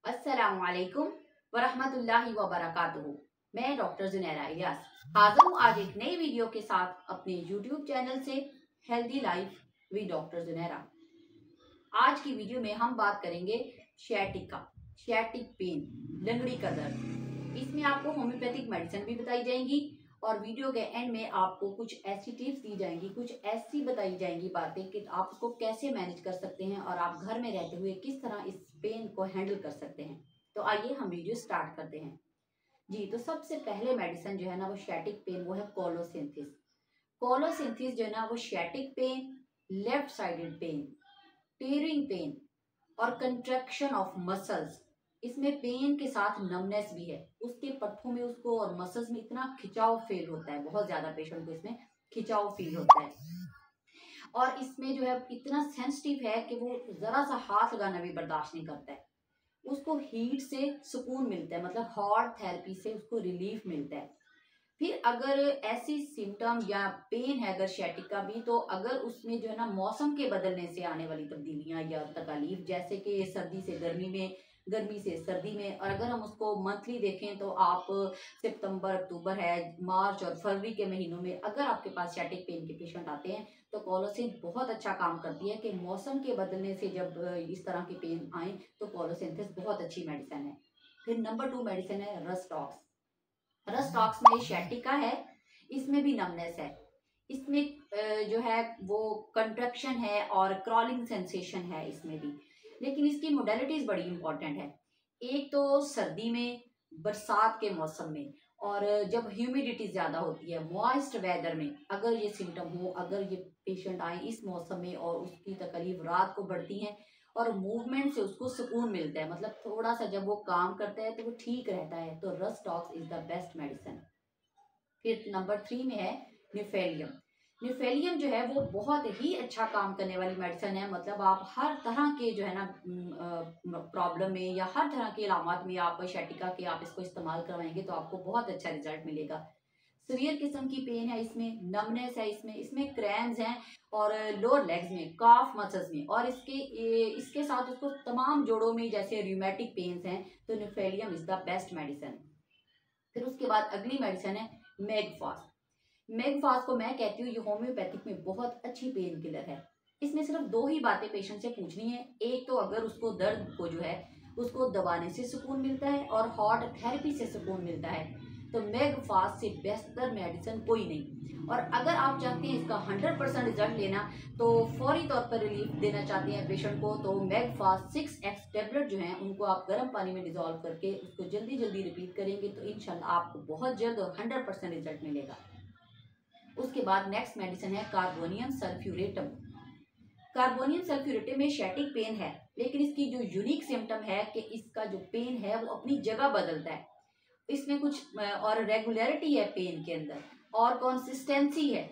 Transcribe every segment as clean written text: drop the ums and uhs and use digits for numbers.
अस्सलामुअलैकुम वरहमतुल्लाहि वबरकातुहू। मैं डॉक्टर जुनैरा इलियास हाजिर हूँ आज एक नई वीडियो के साथ अपने यूट्यूब चैनल से healthy life with doctor Junaira. आज की वीडियो में हम बात करेंगे शैटिक पेन, लंगड़ी का दर्द। इसमें आपको होम्योपैथिक मेडिसिन भी बताई जाएंगी और वीडियो के एंड में आपको कुछ ऐसी टिप्स दी जाएंगी, कुछ ऐसी बताई जाएंगी बातें कि आप उसको कैसे मैनेज कर सकते हैं और आप घर में रहते हुए किस तरह इस पेन को हैंडल कर सकते हैं। तो आइए हम वीडियो स्टार्ट करते हैं। जी, तो सबसे पहले मेडिसिन जो है ना वो शैटिक पेन, वो है कोलोसिंथिस। कोलोसिंथिस जो है ना वो sciatic pain, left sided pain, tearing pain और कंट्रैक्शन ऑफ मसल्स, इसमें पेन के साथ नमनेस भी है। उसके पट्टों में उसको और मसल्स में इतना खिंचाव फील होता है, बहुत ज्यादा पेशेंट को इसमें खिंचाव फील होता है। और इसमें जो है इतना सेंसिटिव है कि वो जरा सा हाथ लगाना भी बर्दाश्त नहीं करता है। उसको हीट से सुकून मिलता है, मतलब हॉट थेरेपी से उसको रिलीफ मिलता है। फिर अगर ऐसी सिम्टम या पेन है अगर शैटिका भी, तो अगर उसमें जो है ना मौसम के बदलने से आने वाली तब्दीलियां या तकालीफ, जैसे कि सर्दी से गर्मी में, गर्मी से सर्दी में, और अगर हम उसको मंथली देखें तो आप सितंबर, अक्टूबर है, मार्च और फरवरी के महीनों में अगर आपके पास शैटिक पेन के पेशेंट आते हैं तो कोलोसिन बहुत अच्छा काम करती है कि मौसम के बदलने से जब इस तरह के पेन आए तो कोलोसिंथिस बहुत अच्छी मेडिसिन है। फिर नंबर 2 मेडिसिन है रस्टॉक्स। रस्टॉक्स में शैटिका है, इसमें भी नमनेस है। इसमें जो है वो कंट्रक्शन है और क्रॉलिंग सेंसेशन है इसमें भी। लेकिन इसकी मोडेलिटीज बड़ी इंपॉर्टेंट है। एक तो सर्दी में, बरसात के मौसम में, और जब ह्यूमिडिटी ज्यादा होती है, मॉइस्ट वेदर में अगर ये सिम्टम हो, अगर ये पेशेंट आए इस मौसम में और उसकी तकलीफ रात को बढ़ती है और मूवमेंट से उसको सुकून मिलता है, मतलब थोड़ा सा जब वो काम करता है तो वो ठीक रहता है, तो rhus tox is the best medicine. फिर नंबर 3 में है निफेलियम। निफेलियम जो है वो बहुत ही अच्छा काम करने वाली मेडिसिन है। मतलब आप हर तरह के जो है ना प्रॉब्लम में या हर तरह के इलामात में आप शैटिका के आप इसको इस्तेमाल करवाएंगे तो आपको बहुत अच्छा रिजल्ट मिलेगा। सीवियर किस्म की पेन है इसमें, नमनेस है इसमें, इसमें क्रैम्स हैं और लोअर लेग्स में, काफ मसल्स में, और इसके साथ उसको तमाम जोड़ों में जैसे रियूमेटिक पेन्स हैं, तो निफेलियम इज द बेस्ट मेडिसिन। फिर उसके बाद अगली मेडिसिन है मेगफास्ट। मेगफास्ट को मैं कहती हूँ ये होम्योपैथिक में बहुत अच्छी पेन किलर है। इसमें सिर्फ 2 ही बातें पेशेंट से पूछनी है। एक तो अगर उसको दर्द को जो है उसको दबाने से सुकून मिलता है और हॉट थेरेपी से सुकून मिलता है, तो मेगफास्ट से बेहतर मेडिसिन कोई नहीं। और अगर आप चाहते हैं इसका 100% रिजल्ट लेना, तो फौरी तौर पर रिलीफ देना चाहते हैं पेशेंट को, तो मेगफास्ट 6x टेबलेट जो हैं उनको आप गर्म पानी में डिजोल्व करके उसको जल्दी जल्दी रिपीट करेंगे तो इंशाल्लाह आपको बहुत जल्द और 100% रिजल्ट मिलेगा। उसके बाद नेक्स्ट मेडिसिन है कार्बोनियम सल्फ्यूरेटम। कार्बोनियम सल्फ्यूरेटम में शैटिक पेन है, लेकिन इसकी जो यूनिक सिम्टम है कि इसका जो पेन है वो अपनी जगह बदलता है। इसमें कुछ और रेगुलरिटी है पेन के अंदर और कंसिस्टेंसी है।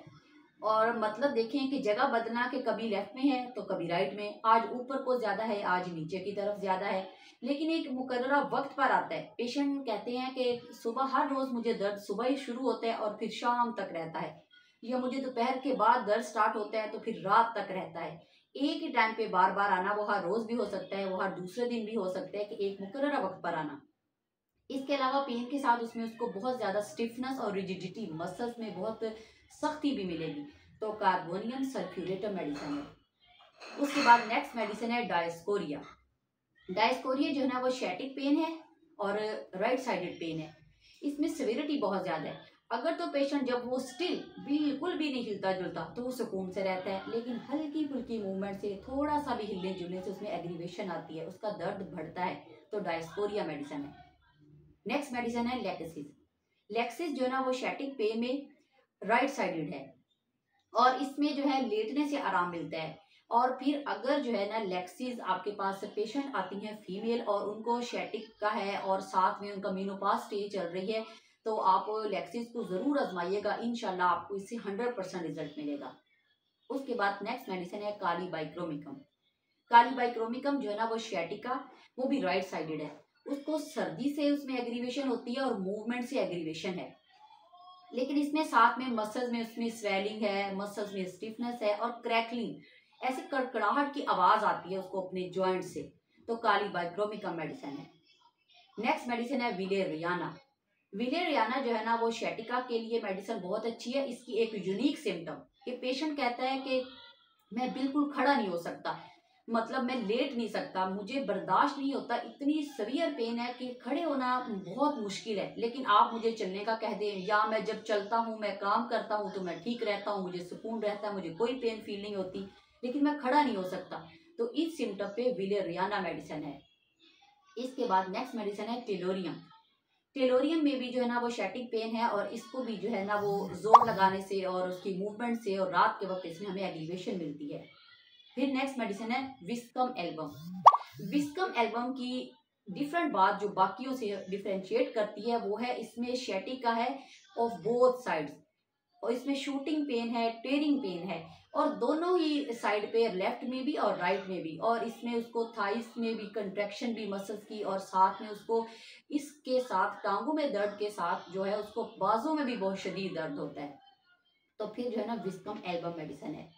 और मतलब देखें कि जगह बदलना के कभी लेफ्ट में है तो कभी राइट में, आज ऊपर को ज्यादा है, आज नीचे की तरफ ज्यादा है, लेकिन एक मुकर्ररा वक्त पर आता है। पेशेंट कहते हैं कि सुबह हर रोज मुझे दर्द सुबह ही शुरू होता है और फिर शाम तक रहता है, या मुझे दोपहर के बाद दर्द स्टार्ट होता है तो फिर रात तक रहता है। एक ही टाइम पे बार बार आना, वो हर रोज भी हो सकता है, वो हर दूसरे दिन भी हो सकता है कि एक मुकर्ररा वक्त पर आना। इसके अलावा पेन के साथ उसमें उसको बहुत ज्यादा स्टिफनेस और रिजिडिटी, मसल्स में बहुत सख्ती भी मिलेगी, तो कार्बोनियम सल्फ्यूरेटम मेडिसिन है। उसके बाद नेक्स्ट मेडिसिन है डायस्कोरिया। डायस्कोरिया जो है ना वो शैटिक पेन है और राइट साइडेड पेन है। इसमें सिविरिटी बहुत ज्यादा है। अगर तो पेशेंट जब वो स्टिल बिल्कुल भी नहीं हिलता जुलता तो वो सुकून से रहता है, लेकिन हल्की फुल्की मूवमेंट से, थोड़ा सा भी हिलने जुलने से उसमें एग्रीवेशन आती है, उसका दर्द बढ़ता है, तो डायस्कोरिया मेडिसिन है। नेक्स्ट मेडिसिन है लेक्सिस। लेक्सिस जो है ना वो शैटिक पेन में राइट साइडेड है और इसमें जो है लेटने से आराम मिलता है। और फिर अगर जो है ना लेक्सिस आपके पास पेशेंट आती हैं फीमेल और उनको शैटिक का है और साथ में उनका मेनोपाज स्टेज चल रही है, तो आप लेक्सिस को जरूर आजमाइएगा, इंशाल्लाह आपको इससे 100% रिजल्ट मिलेगा। उसके बाद नेक्स्ट मेडिसिन है काली बाइक्रोमिकम। काली बाइक्रोमिकम जो है ना वो शैटिका, वो भी राइट साइडेड है। उसको सर्दी से उसमें एग्रीवेशन होती है और मूवमेंट से एग्रीवेशन है, लेकिन इसमें साथ में मसल्स में उसमें स्वेलिंग है, मसल्स में स्टिफनेस है और क्रैकलिंग, ऐसे कड़कड़ाहट की आवाज आती है उसको अपने जॉइंट से, तो काली बाइक्रोमिकम मेडिसिन है। नेक्स्ट मेडिसिन है विलेरियाना। विलेरियाना जो है ना वो sciatica के लिए मेडिसिन बहुत अच्छी है। इसकी एक यूनिक सिम्टम कि पेशेंट कहता है कि मैं बिल्कुल खड़ा नहीं हो सकता, मतलब मैं लेट नहीं सकता, मुझे बर्दाश्त नहीं होता, इतनी सवियर पेन है कि खड़े होना बहुत मुश्किल है, लेकिन आप मुझे चलने का कह दें या मैं जब चलता हूँ मैं काम करता हूँ तो मैं ठीक रहता हूँ, मुझे सुकून रहता है, मुझे कोई पेन फील नहीं होती, लेकिन मैं खड़ा नहीं हो सकता। तो इस सिम्टम पे विलेरियाना मेडिसिन है। इसके बाद नेक्स्ट मेडिसिन है टेलोरियम। टेलोरियम में भी जो है ना वो शैटिक पेन है और इसको भी जो है ना वो जोर लगाने से और उसकी मूवमेंट से और रात के वक्त इसमें हमें एलिवेशन मिलती है। फिर नेक्स्ट मेडिसिन है विस्कम एल्बम। विस्कम एल्बम की डिफरेंट बात जो बाकियों से डिफरेंशिएट करती है वो है इसमें शैटिक का है ऑफ बोथ साइड्स, और इसमें शूटिंग पेन है, टेयरिंग पेन है, और दोनों ही साइड पे, लेफ्ट में भी और राइट में भी, और इसमें उसको थाइस में भी कंट्रैक्शन भी मसल्स की, और साथ में उसको इसके साथ टांगों में दर्द के साथ जो है उसको बाजों में भी बहुत शदीद दर्द होता है। तो फिर जो है ना विस्कम एल्बम मेडिसिन है।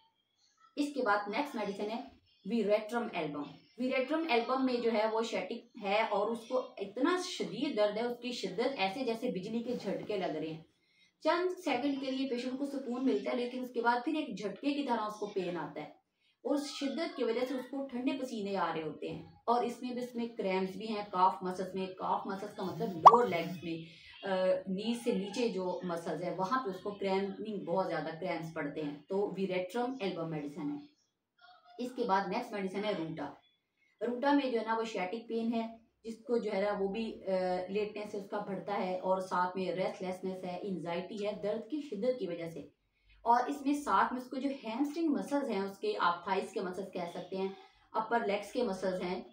इसके बाद नेक्स्ट मेडिसिन है वीरेट्रम एल्बम। वीरेट्रम एल्बम में जो है वो शैटिक है और उसको इतना शदीद दर्द है, उसकी शिद्दत ऐसे जैसे बिजली के झटके लग रहे हैं। चंद सेकंड के लिए पेशेंट को सुकून मिलता है, लेकिन उसके बाद फिर एक झटके की तरह उसको पेन आता है और उस शिद्दत की वजह से उसको ठंडे पसीने आ रहे होते हैं। और इसमें भी इसमें क्रैम्प्स भी हैं काफ मसल्स में। काफ मसल्स का मतलब लोअर लेग्स में, नी से नीचे जो मसल्स है वहां पे उसको क्रैम्पिंग, बहुत ज्यादा क्रैम्प्स पड़ते हैं। तो वीरेट्रम एल्बम मेडिसिन है। इसके बाद नेक्स्ट मेडिसिन है रूटा। रूटा में जो है ना वो शैटिक पेन है, जिसको जो है ना वो भी लेटने से उसका बढ़ता है, और साथ में रेस्टलेसनेस है, एंजाइटी है दर्द की शिद्दत की वजह से। और इसमें साथ में उसको जो हैमस्ट्रिंग मसल्स हैं उसके, आप थाइस के मसल्स कह सकते हैं, अपर लेग्स के मसल्स हैं,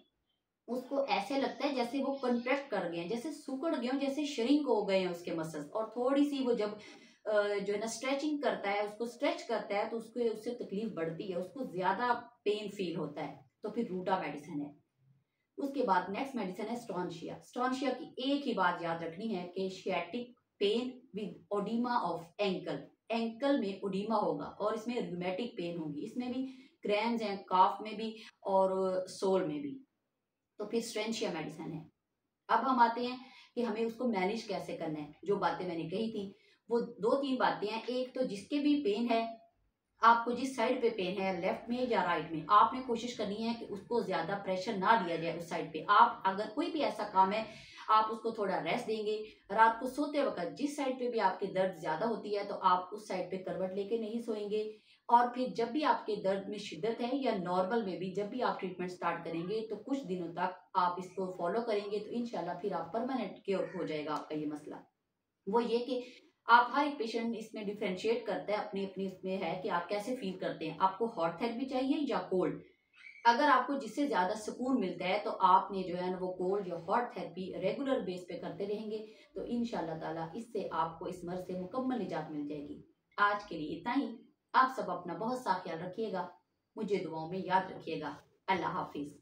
उसको ऐसे लगता है जैसे वो कंट्रैक्ट कर गए हैं, जैसे सिकुड़ गए हैं, जैसे श्रिंक हो गए हैं उसके मसल्स। और थोड़ी सी वो जब जो है ना स्ट्रेचिंग करता है, उसको स्ट्रेच करता है, तो उसको उससे तकलीफ बढ़ती है, उसको ज्यादा पेन फील होता है। तो फिर रूटा मेडिसिन है। उसके बाद नेक्स्ट मेडिसिन है स्टॉन्शिया। स्टॉन्शिया की एक ही बात याद रखनी है कि sciatic pain with oedema of ankle. Ankle में ओडीमा होगा और इसमें रूमेटिक पेन होगी। इसमें भी क्रैम्स हैं काफ में भी और सोल में भी। तो फिर स्ट्रेंशिया मेडिसिन है। अब हम आते हैं कि हमें उसको मैनेज कैसे करना है। जो बातें मैंने कही थी वो दो तीन बातें हैं। एक तो जिसके भी पेन है, आपको जिस साइड पे पेन है, लेफ्ट में या राइट में, आपने कोशिश करनी है कि उसको ज्यादा प्रेशर ना दिया जाए उस साइड पे। आप अगर कोई भी ऐसा काम है, आप उसको थोड़ा रेस्ट देंगे। रात को सोते वक्त जिस साइड पे भी आपके दर्द ज्यादा होती है तो आप उस साइड पे करवट लेके नहीं सोएंगे। और फिर जब भी आपके दर्द में शिद्दत है या नॉर्मल में भी जब भी आप ट्रीटमेंट स्टार्ट करेंगे तो कुछ दिनों तक आप इसको फॉलो करेंगे तो इंशाल्लाह फिर आप परमानेंट क्योर हो जाएगा आपका ये मसला। वो ये कि आप हर एक पेशेंट इसमें डिफरेंशिएट करता है, अपनी अपनी इसमें है कि आप कैसे फील करते हैं, आपको हॉट थेरेपी चाहिए या कोल्ड। अगर आपको जिससे ज्यादा सुकून मिलता है तो आपने जो है ना वो कोल्ड या हॉट थेरेपी रेगुलर बेस पे करते रहेंगे तो इंशाल्लाह ताला इससे आपको इस मर्ज से मुकम्मल निजात मिल जाएगी। आज के लिए इतना ही। आप सब अपना बहुत सा ख्याल रखिएगा, मुझे दुआओं में याद रखिएगा। अल्लाह हाफिज।